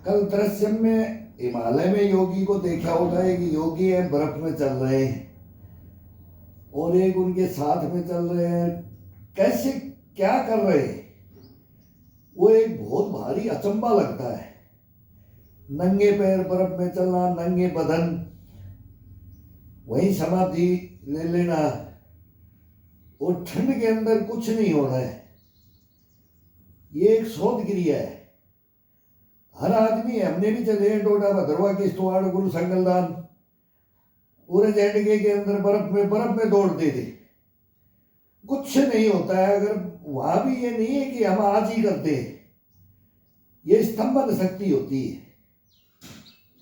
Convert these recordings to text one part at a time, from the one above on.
कल दृश्यम में हिमालय में योगी को देखा होगा। एक योगी है, बर्फ में चल रहे हैं और एक उनके साथ में चल रहे हैं। कैसे क्या कर रहे हैं वो एक बहुत भारी अचंभा लगता है। नंगे पैर बर्फ में चलना, नंगे बदन, वहीं समाधि ले लेना और ठंड के अंदर कुछ नहीं होना है। ये एक शोध क्रिया है। हर आदमी, हमने भी चले हैं डोडा भद्रवा किश्तवाड़ गुरु संगलदान, पूरे जेडके के अंदर बर्फ में दौड़ते थे, कुछ नहीं होता है। अगर वहां भी ये नहीं है कि हम आज ही करते हैं, ये स्तंभन शक्ति होती है।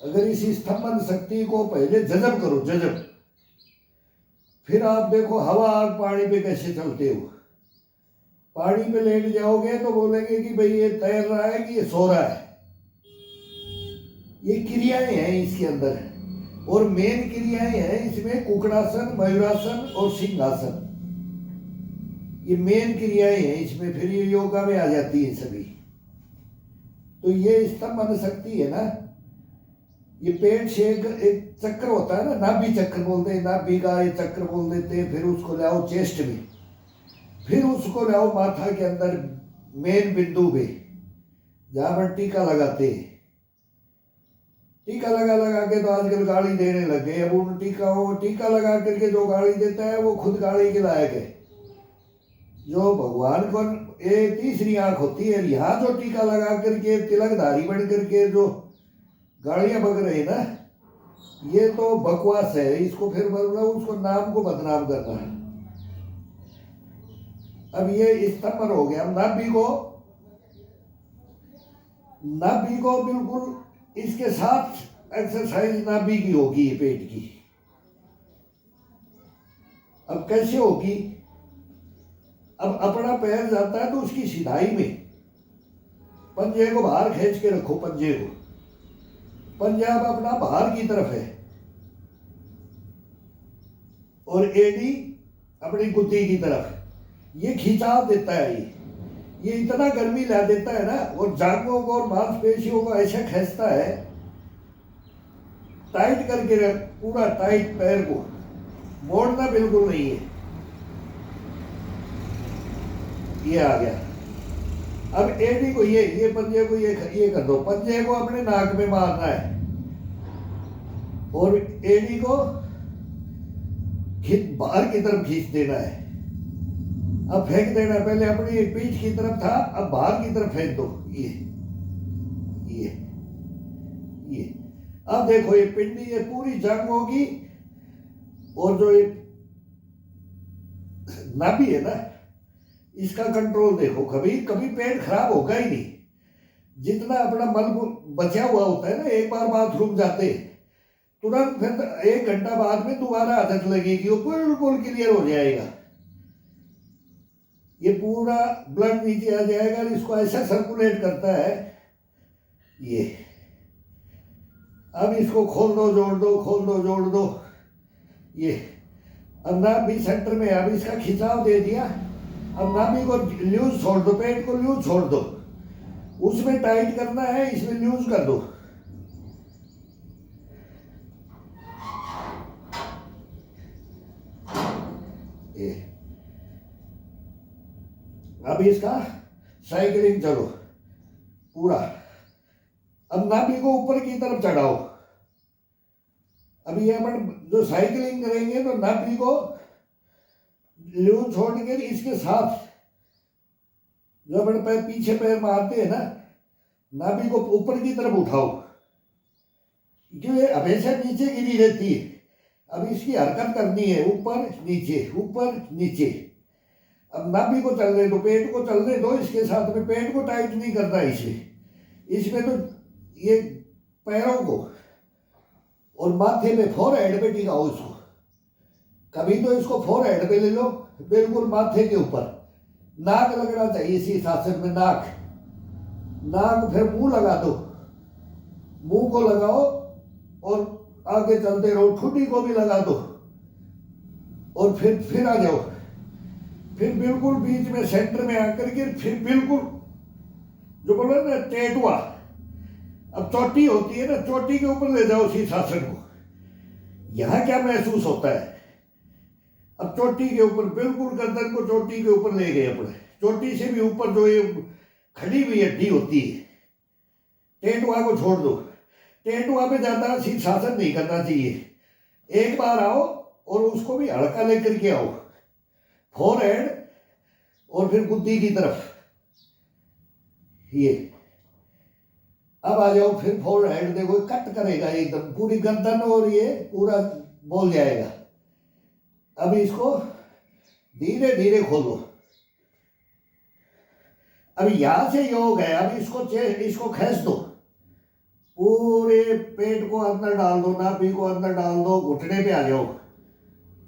अगर इसी स्तंभन शक्ति को पहले जजब करो, जजब, फिर आप देखो हवा आग पानी पे कैसे चलते हो। पानी पे लेट जाओगे तो बोलेंगे कि भाई ये तैर रहा है कि ये सो रहा है। ये क्रियाएं हैं इसके अंदर, और मेन क्रियाएं हैं इसमें कुकड़ासन, मयूरासन और सिंहासन। ये मेन क्रियाएं हैं इसमें, फिर ये योगा में आ जाती है सभी। तो ये स्तंभन शक्ति है ना। ये पेट से एक चक्र होता है ना, नाभि चक्र बोलते हैं, नाभि का ये चक्र बोल देते हैं। फिर उसको लाओ चेस्ट में, फिर उसको लाओ माथा के अंदर मेन बिंदु पे, जहां पर टीका लगाते हैं। टीका लगा के तो आजकल गाड़ी देने लग गए। अब उन टीका लगा करके जो गाड़ी देता है वो खुद गाड़ी के लायक है। जो भगवान को ये तीसरी आंख होती है, यहाँ जो टीका लगा करके तिलकधारी बन करके जो गाड़ियां बग रही ना, ये तो बकवास है। इसको फिर मतलब उसको नाम को बदनाम करना है। अब ये स्तंभन हो गया। नाभि को बिल्कुल इसके साथ एक्सरसाइज नाभि की होगी, पेट की। अब कैसे होगी? अब अपना पैर जाता है तो उसकी सीधाई में पंजे को बाहर खींच के रखो। पंजा अब अपना बाहर की तरफ है और एडी अपनी गुद्दी की तरफ। ये खिंचाव देता है। ये इतना गर्मी ला देता है ना, और जांघों को और मांसपेशियों को ऐसे खींचता है, टाइट करके रख, पूरा टाइट। पैर को मोड़ना बिल्कुल नहीं है। ये आ गया। अब एडी को ये पंजे को ये कर दो। पंजे को अपने नाक में मारना है और एडी को बाहर की तरफ खींच देना है। अब फेंक देना। पहले अपनी पीठ की तरफ था, अब बाहर की तरफ फेंक दो। ये अब देखो, ये पिंडी, ये पूरी जंग होगी। और जो ये नाभि है ना, इसका कंट्रोल देखो। कभी पेट खराब होगा ही नहीं। जितना अपना मल बचा हुआ होता है ना, एक बार बाथरूम जाते तुरंत फिर 1 घंटा बाद में दोबारा आदत लगेगी, वो बिल्कुल क्लियर हो जाएगा। ये पूरा ब्लड नीचे आ जाएगा। इसको ऐसा सर्कुलेट करता है ये। अब इसको खोल दो, जोड़ दो, खोल दो, जोड़ दो। ये अब नाभि सेंटर में, अब इसका खिंचाव दे दिया। अब नाभि को लूज छोड़ दो, पेट को लूज छोड़ दो। उसमें टाइट करना है, इसमें लूज कर दो। अब इसका साइकिलिंग चलो पूरा। अब नाभि को ऊपर की तरफ चढ़ाओ। अब ये अपन जो साइकिलिंग करेंगे तो नाभि को लूज छोड़ के इसके साथ जो अपन पीछे पैर मारते हैं ना, नाभि को ऊपर की तरफ उठाओ, क्यों ये हमेशा नीचे गिरी रहती है। अब इसकी हरकत करनी है, ऊपर नीचे, ऊपर नीचे। अब नाभि को चलने दो, पेट को चलने दो। इसके साथ में पेट को टाइट नहीं करना इसमें तो ये पैरों को और माथे पे, फोरहेड पे टिकाओ इसको। कभी तो इसको फोरहेड पे ले लो, बिल्कुल माथे के ऊपर। नाक लगना चाहिए इसी शासन में, नाक। फिर मुंह लगा दो, मुंह को लगाओ और आगे चलते रहो। ठुड्डी को भी लगा दो और फिर आ जाओ। फिर बिल्कुल बीच में सेंटर में आकर के फिर बिल्कुल जो बोलो ना टेटुआ, अब चोटी होती है ना, चोटी के ऊपर ले जाओ शीर्षासन को। यहां क्या महसूस होता है? अब चोटी के ऊपर, बिल्कुल गर्दन को चोटी के ऊपर ले गए अपने। चोटी से भी ऊपर जो ये खड़ी हुई हड्डी होती है, टेटुआ को छोड़ दो। टेटुआ पे ज्यादा शीर्षासन नहीं करना चाहिए। एक बार आओ और उसको भी हल्का लेकर के आओ, फोरहेड और फिर बुद्धि की तरफ। ये अब आ जाओ, फिर फोरहेड देखो कट करेगा एकदम पूरी गर्दन और ये पूरा बोल जाएगा। अब इसको धीरे धीरे खोलो। अब यहां से योग है, अब इसको खींच दो, पूरे पेट को अंदर डाल दो, नाभि को अंदर डाल दो, घुटने पे आ जाओ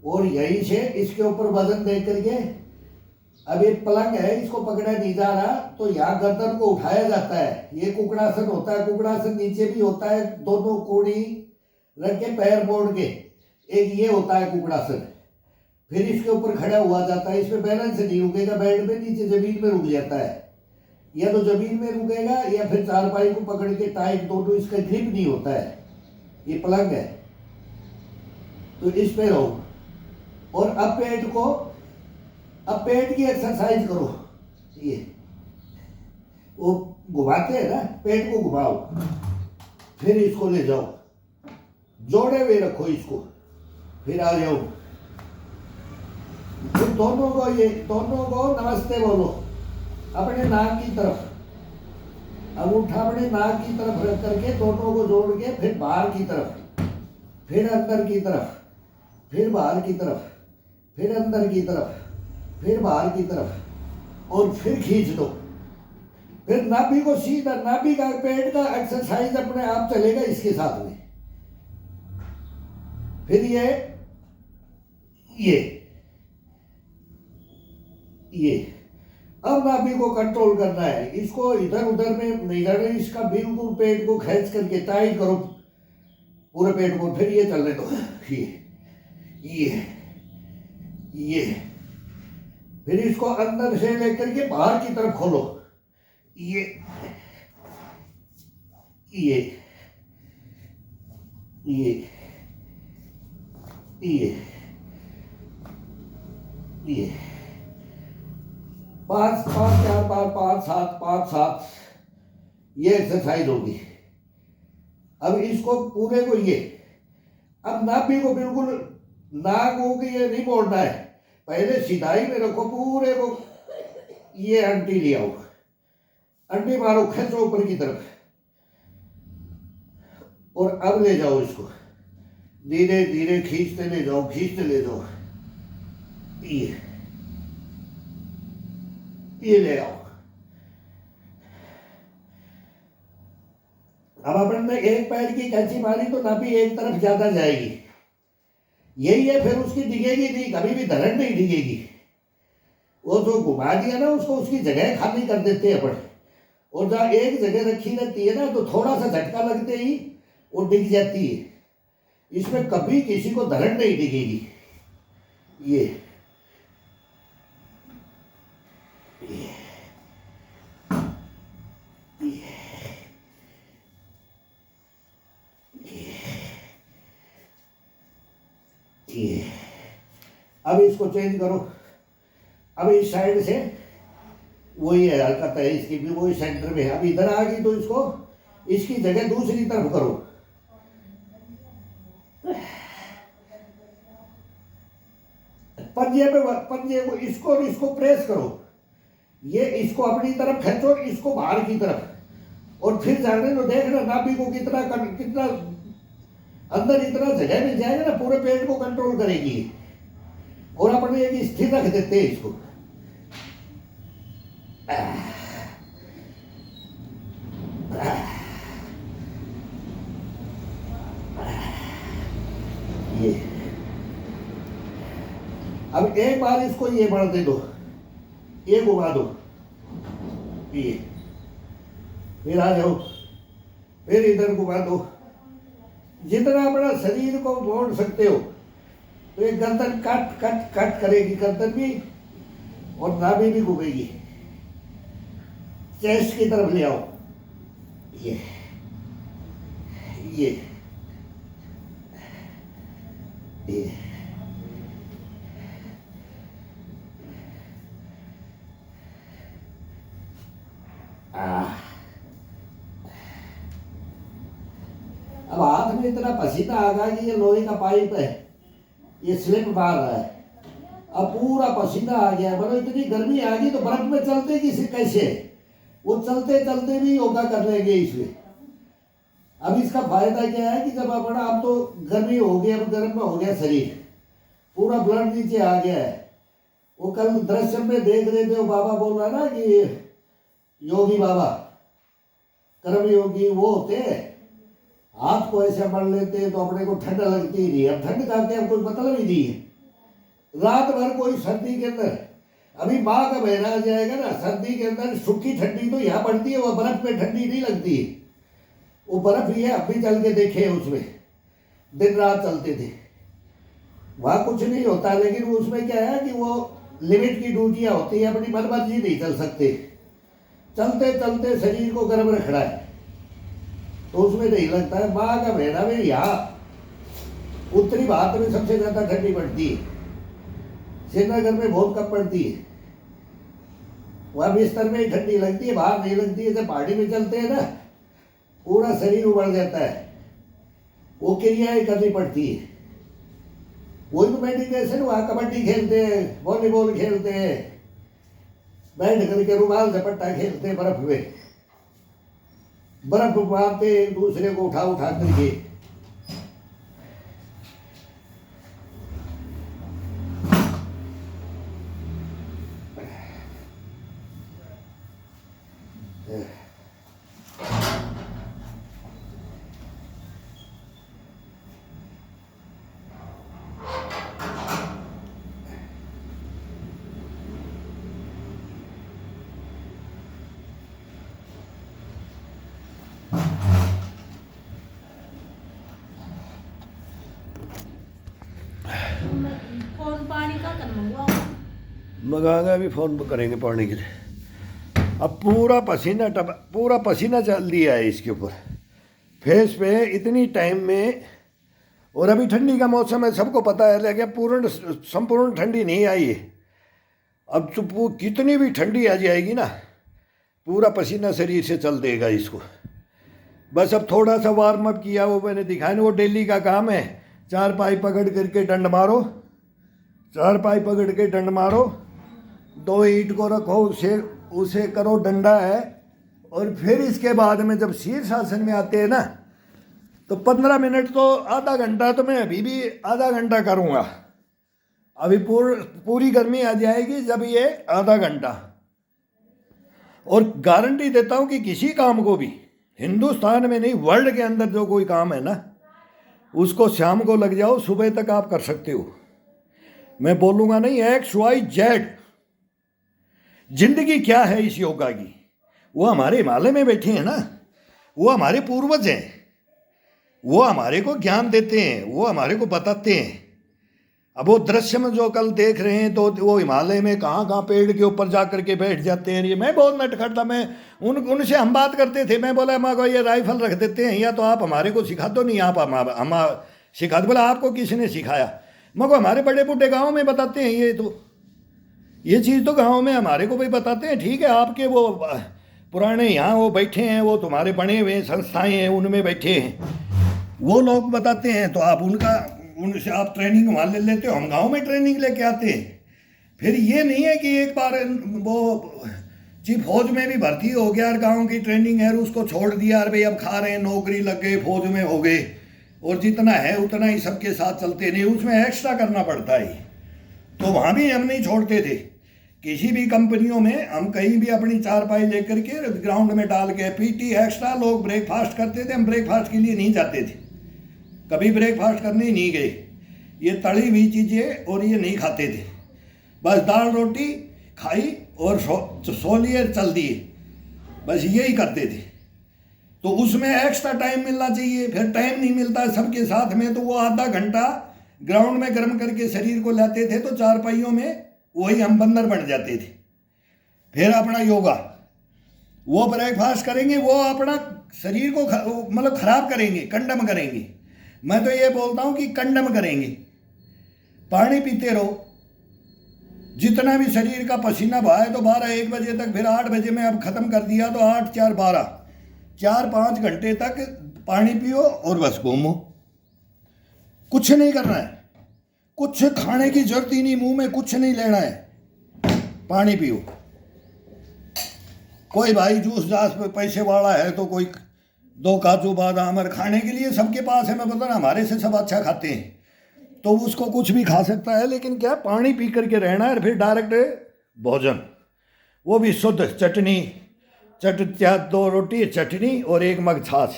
और यहीं से इसके ऊपर वजन दे करके, अब ये पलंग है इसको पकड़ा नहीं जा रहा तो यहाँ गर्दन को उठाया जाता है। ये कुकड़ासन होता है। कुकड़ासन नीचे भी होता है, दोनों कोड़ी रख के पैर मोड़ के, एक ये होता है कुकड़ासन। फिर इसके ऊपर खड़ा हुआ जाता है। इसमें बैलेंस नहीं रुकेगा, बेड पे नीचे जमीन में रुक जाता है, या तो जमीन में रुकेगा या फिर चारपाई को पकड़ के टाइट, दोनों इसका ग्रिप नहीं होता है। ये पलंग है तो इस पे रहो। और अब पेट की एक्सरसाइज करो। ये वो घुमाते हैं ना, पेट को घुमाओ, फिर इसको ले जाओ, जोड़े हुए रखो इसको, फिर आ जाओ। फिर दोनों को नमस्ते बोलो अपने नाक की तरफ। अंगूठा अपने नाक की तरफ रख करके दोनों को जोड़ के फिर बाहर की तरफ, फिर अंदर की तरफ, फिर बाहर की तरफ, फिर अंदर की तरफ, फिर बाहर की तरफ, और फिर खींच दो। फिर नाभि को सीधा, नाभि का पेट का एक्सरसाइज अपने आप चलेगा इसके साथ में। फिर ये अब नाभि को कंट्रोल करना है। इसको इधर उधर में नहीं जाना, इसका बिल्कुल पेट को खींच करके टाइट करो पूरे पेट को। फिर ये चलने दो, ये फिर इसको अंदर से लेकर के बाहर की तरफ खोलो। ये पांच 4 बार, 5 7 ये एक्सरसाइज होगी। अब इसको पूरे को अब नाभि को बिल्कुल, नाक हो गई ये नहीं मोड़ना है, पहले सिधाई में रखो पूरे को। ये अंटी ले आओ, अंटी मारो, खींचो ऊपर की तरफ, और अब ले जाओ इसको धीरे धीरे खींचते ले जाओ। ये ले आओ। अब अपन ने एक पैर की कैंची मारी तो नाभि एक तरफ ज्यादा जाएगी। यही है, फिर उसकी दिखेगी नहीं, कभी भी धरण नहीं दिखेगी। वो जो घुमा दिया ना उसको, उसकी जगह खाली कर देते हैं अपन। और जहाँ एक जगह रखी रहती है ना तो थोड़ा सा झटका लगते ही वो डिग जाती है। इसमें कभी किसी को धरण नहीं दिखेगी। ये अब इसको चेंज करो। अब इस साइड से वही है हरकत है इसकी भी, वही सेंटर में है। अब इधर आ गई तो इसको, इसकी जगह दूसरी तरफ करो। पंजे को इसको प्रेस करो। ये इसको अपनी तरफ खींचो, इसको बाहर की तरफ, और फिर जाने दो। देखना नाभि को कितना अंदर इतना जगह मिल जाएगा ना, पूरे पेट को कंट्रोल करेगी। और अपने एक स्थिर रख देते हैं इसको। ये अब एक बार इसको ये बढ़ दे दो, ये घुमा दो, ये फिर आ जाओ, फिर इधर घुमा दो। जितना अपना शरीर को मोड़ सकते हो। तो ये गर्दन कट करेगी, गर्दन भी, और नाभि भी घूमेगी। चेस्ट की तरफ ले आओ। ये ये अब हाथ में इतना पसीना आ गया कि ये लोहे का पाइप है, ये स्लिप मार रहा है। अब पूरा पसीना आ गया, मतलब इतनी गर्मी आ गई तो बर्फ में चलते किसी कैसे, वो चलते चलते भी योगा कर लेंगे इसमें। अब इसका फायदा क्या है कि जब अपना अब तो गर्मी हो गई, अब गर्म हो गया शरीर, पूरा ब्लड नीचे आ गया है। वो कल दृश्य में देख रहे थे, वो बाबा बोल रहा ना कि योगी बाबा कर्म योगी वो होते हैं, हाथ को ऐसे मर लेते हैं तो अपने को ठंड लगती ही नहीं। अब ठंड का क्या कोई मतलब ही नहीं है। रात भर कोई सर्दी के अंदर, अभी माँ का महीना आ जाएगा ना, सर्दी के अंदर सूखी ठंडी तो यहाँ पड़ती है, वो बर्फ में ठंडी नहीं लगती है। वो बर्फ ये अब भी चल के देखे, उसमें दिन रात चलते थे, वहाँ कुछ नहीं होता। लेकिन उसमें क्या है कि वो लिमिट की ड्यूटियाँ होती है, अपनी मनमर्जी नहीं चल सकते। चलते चलते शरीर को गर्म रखना है तो उसमें नहीं लगता है। माँ का महीना में यहाँ उत्तरी भारत में सबसे ज़्यादा ठंडी पड़ती है, श्रीनगर में बहुत कम पड़ती है। वहाँ बिस्तर में ही ठंडी लगती है, बाहर नहीं लगती है। जब पहाड़ी में चलते हैं ना, पूरा शरीर उबड़ जाता है, वो क्रियाएं करनी पड़ती है। वही तो मेडिटेशन, वहाँ कबड्डी खेलते हैं, वॉलीबॉल खेलते हैं, बैठ करके रुमाल झपट्टा खेलते हैं, बर्फ में बर्फ मारते एक दूसरे को उठा उठा करके। फोन पानी का कर मंगाएंगे, अभी फ़ोन करेंगे पानी के लिए। अब पूरा पसीना चल दिया है इसके ऊपर, फेस पे इतनी टाइम में। और अभी ठंडी का मौसम है, सबको पता है, लेकिन संपूर्ण ठंडी नहीं आई है। अब तो कितनी भी ठंडी आ जाएगी ना, पूरा पसीना शरीर से चल देगा इसको। बस अब थोड़ा सा वार्म अप किया, वो मैंने दिखाया ना, वो डेली का काम है। 4 पाई पकड़ करके डंड मारो, 4 पाई पकड़ के डंड मारो, 2 ईंट को रखो, उसे करो डंडा है। और फिर इसके बाद में जब शीर्षासन में आते हैं ना, तो 15 मिनट तो आधा घंटा, तो मैं अभी भी आधा घंटा करूँगा। अभी पूरी गर्मी आ जाएगी जब ये आधा घंटा। और गारंटी देता हूँ कि किसी काम को भी, हिंदुस्तान में नहीं वर्ल्ड के अंदर जो कोई काम है ना, उसको शाम को लग जाओ, सुबह तक आप कर सकते हो। मैं बोलूँगा नहीं XYZ। जिंदगी क्या है इस योगा की? वो हमारे हिमालय में बैठे हैं ना, वो हमारे पूर्वज हैं, वो हमारे को ज्ञान देते हैं, वो हमारे को बताते हैं। अब वो दृश्य में जो कल देख रहे हैं, तो वो हिमालय में कहाँ कहाँ पेड़ के ऊपर जा करके बैठ जाते हैं। ये मैं बहुत नटखट था, मैं उनसे हम बात करते थे। मैं बोला, माँ को ये राइफल रख देते हैं, या तो आप हमारे को सिखा दो, नहीं आप हम सिखा दो। बोला, आपको किसने सिखाया? मैं को हमारे बड़े बूढ़े गाँव में बताते हैं, ये चीज़ तो गाँव में हमारे को भी बताते हैं। ठीक है, आपके वो पुराने यहाँ वो बैठे हैं, वो तुम्हारे बने हुए संस्थाएँ हैं, उनमें बैठे हैं, वो लोग बताते हैं, तो आप उनसे आप ट्रेनिंग वहाँ ले लेते हो। हम गांव में ट्रेनिंग लेके आते हैं। फिर ये नहीं है कि एक बार वो चीफ फौज में भी भर्ती हो गया और गांव की ट्रेनिंग है, उसको छोड़ दिया, और भाई अब खा रहे हैं, नौकरी लग गई, फौज में हो गए, और जितना है उतना ही सबके साथ चलते नहीं, उसमें एक्स्ट्रा करना पड़ता है। तो वहाँ भी हम नहीं छोड़ते थे। किसी भी कंपनियों में हम कहीं भी अपनी 4 पाई लेकर के ग्राउंड में डाल के PT एक्स्ट्रा, लोग ब्रेकफास्ट करते थे, हम ब्रेकफास्ट के लिए नहीं जाते थे, कभी ब्रेकफास्ट करने ही नहीं गए। ये तली हुई चीज़ें और ये नहीं खाते थे, बस दाल रोटी खाई और सो लिए, चल दिए, बस यही करते थे। तो उसमें एक्स्ट्रा टाइम मिलना चाहिए, फिर टाइम नहीं मिलता सबके साथ में। तो वो आधा घंटा ग्राउंड में गर्म करके शरीर को लाते थे, तो 4 पाइयों में वही हम बंदर बन जाते थे। फिर अपना योगा, वो ब्रेकफास्ट करेंगे, वो अपना शरीर को मतलब खराब करेंगे, कंडम करेंगे। मैं तो ये बोलता हूँ कि कंडम करेंगे। पानी पीते रहो, जितना भी शरीर का पसीना बहाए तो 12-1 बजे तक, फिर 8 बजे में अब ख़त्म कर दिया तो 8-4-12 4-5 घंटे तक पानी पियो और बस घूमो। कुछ नहीं करना है, कुछ खाने की जरूरत ही नहीं, मुंह में कुछ नहीं लेना है, पानी पियो। कोई भाई जूस जास पे पैसे वाला है तो कोई 2 काजू बादाम और खाने के लिए सबके पास है। मैं बता रहा हमारे से सब अच्छा खाते हैं तो उसको कुछ भी खा सकता है, लेकिन क्या पानी पी करके रहना है। फिर डायरेक्ट भोजन, वो भी शुद्ध, चटनी 2 रोटी चटनी और 1 मग छाछ,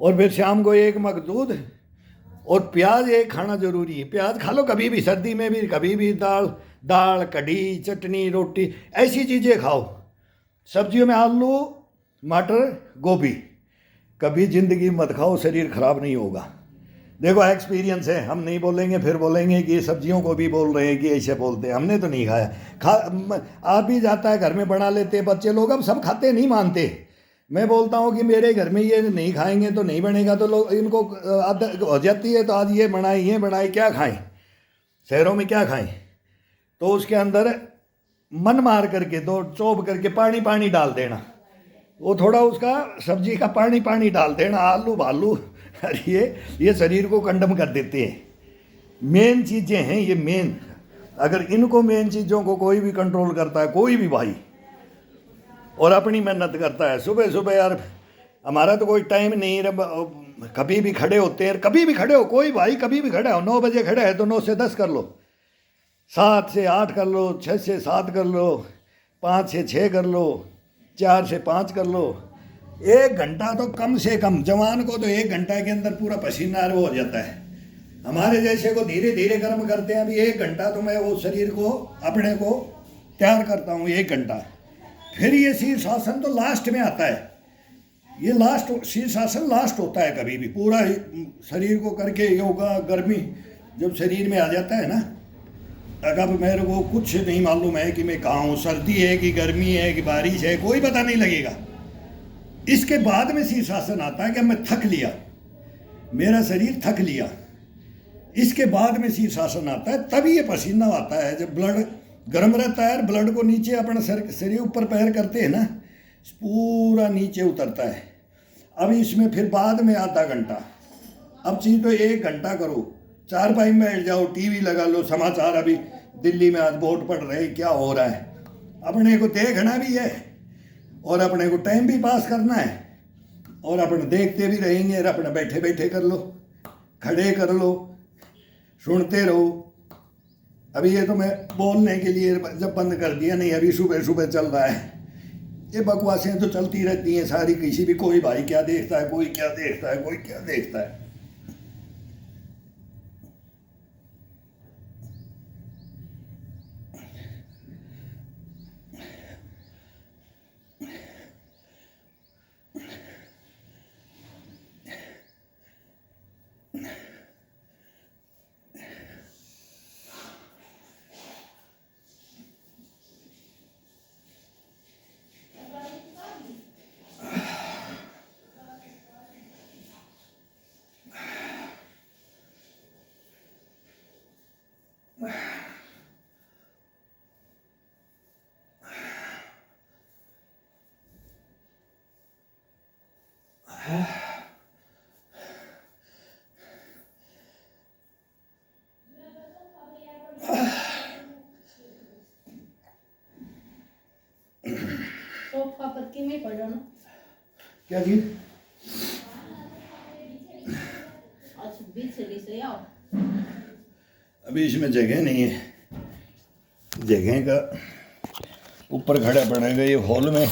और फिर शाम को 1 मग दूध और प्याज एक खाना जरूरी है। प्याज खा लो कभी भी, सर्दी में भी, कभी भी। दाल कढ़ी चटनी रोटी ऐसी चीज़ें खाओ। सब्जियों में आलू मटर गोभी कभी ज़िंदगी मत खाओ, शरीर खराब नहीं होगा। देखो एक्सपीरियंस है, हम नहीं बोलेंगे फिर बोलेंगे कि ये सब्जियों को भी बोल रहे हैं कि ऐसे बोलते हैं। हमने तो नहीं खाया, आ भी जाता है, घर में बना लेते हैं बच्चे लोग, अब सब खाते नहीं मानते। मैं बोलता हूँ कि मेरे घर में ये नहीं खाएंगे तो नहीं बनेगा, तो लोग इनको आदत हो जाती है तो आज ये बनाए क्या खाएं, शहरों में क्या खाएं। तो उसके अंदर मन मार करके 2 चौप करके पानी डाल देना, वो थोड़ा उसका सब्जी का पानी डाल देना, आलू भालू, अरे ये शरीर को कंडम कर देते हैं। मेन चीज़ें हैं ये, मेन। अगर इनको मेन चीज़ों को कोई भी कंट्रोल करता है, कोई भी भाई, और अपनी मेहनत करता है, सुबह यार हमारा तो कोई टाइम नहीं, कभी भी खड़े होते हैं, कभी भी खड़े हो, कोई भाई कभी भी खड़ा हो, 9 बजे खड़े है तो 9 से 10 कर लो, 7 से 8 कर लो, 6 से 7 कर लो, 5 से 6 कर लो, 4 से 5 कर लो। 1 घंटा तो कम से कम, जवान को तो 1 घंटा के अंदर पूरा पसीना वो हो जाता है। हमारे जैसे को धीरे धीरे गर्म करते हैं। अभी 1 घंटा तो मैं वो शरीर को अपने को तैयार करता हूँ, 1 घंटा। फिर ये शीर्षासन तो लास्ट में आता है, ये लास्ट शीर्षासन लास्ट होता है। कभी भी पूरा शरीर को करके योगा, गर्मी जब शरीर में आ जाता है ना, अगर मेरे को कुछ नहीं मालूम है कि मैं कहाँ हूँ, सर्दी है कि गर्मी है कि बारिश है, कोई पता नहीं लगेगा। इसके बाद में शीर्षासन आता है कि मैं थक लिया, मेरा शरीर थक लिया। इसके बाद में शीर्षासन आता है, तभी ये पसीना आता है। जब ब्लड गर्म रहता है, ब्लड को नीचे अपना शरीर ऊपर पैर करते हैं ना, पूरा नीचे उतरता है। अब इसमें फिर बाद में आधा घंटा, अब चीज तो 1 घंटा करो, चारपाई में बैठ जाओ, टीवी लगा लो, समाचार अभी दिल्ली में आज वोट पड़ रहे, क्या हो रहा है, अपने को देखना भी है और अपने को टाइम भी पास करना है, और अपने देखते भी रहेंगे और अपने बैठे बैठे कर लो, खड़े कर लो, सुनते रहो। अभी ये तो मैं बोलने के लिए जब बंद कर दिया, नहीं अभी सुबह सुबह चल रहा है। ये बकवासें तो चलती रहती हैं सारी, किसी भी, कोई भाई क्या देखता है, कोई क्या देखता है, कोई क्या देखता है। सोफा पर किਵੇਂ पड़ो ना, क्या चीज? आज बीच से आओ। अभी इसमें जगह नहीं है, जगह का ऊपर खड़ा पड़ेगा ये हॉल में।